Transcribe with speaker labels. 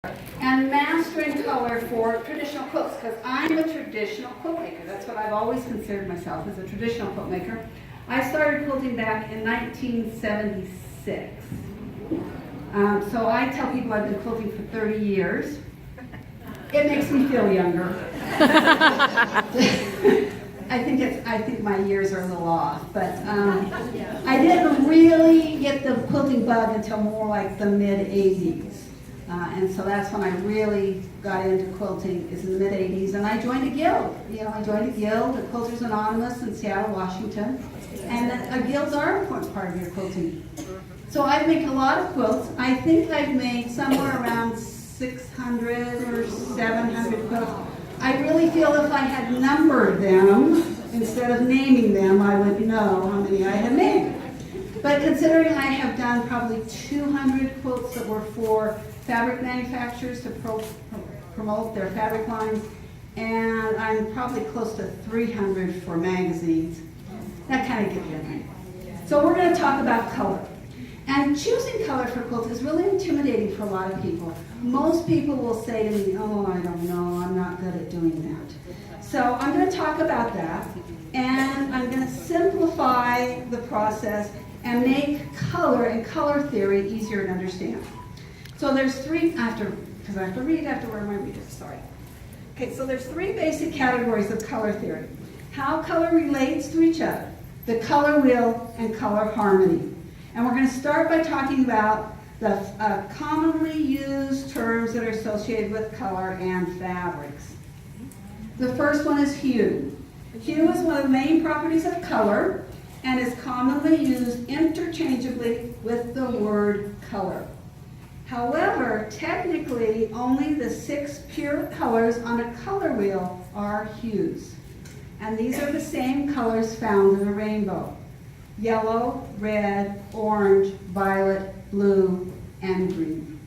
Speaker 1: and mastering color for traditional quilts, because I'm a traditional quilt maker. That's what I've always considered myself, as a traditional quilt maker. I started quilting back in 1976. So I tell people I've been quilting for 30 years. It makes me feel younger. I think my years are a little off, but I didn't really get the quilting bug until more like the mid-'80s. And so that's when I really got into quilting, is in the mid-'80s, and I joined a guild. I joined a guild, the Quilters Anonymous in Seattle, Washington, and guilds are an important part of your quilting. So I make a lot of quilts. I think I've made somewhere around 600 or 700 quilts. I really feel if I had numbered them, instead of naming them, I would know how many I had made. But considering I have done probably 200 quilts that were for fabric manufacturers to promote their fabric lines, and I'm probably close to 300 for magazines, that kind of gives you an idea. So we're going to talk about color. And choosing color for quilts is really intimidating for a lot of people. Most people will say to me, oh, I don't know, I'm not good at doing that. So I'm going to talk about that, and I'm going to simplify the process and make color and color theory easier to understand. So there's three, because I have to read after where my reader, sorry. Okay, so there's three basic categories of color theory. How color relates to each other, the color wheel, and color harmony. And we're going to start by talking about the commonly used terms that are associated with color and fabrics. The first one is hue. Hue is one of the main properties of color and is commonly used interchangeably with the word color. However, technically, only the 6 pure colors on a color wheel are hues. And these are the same colors found in a rainbow: yellow, red, orange, violet, blue, and green.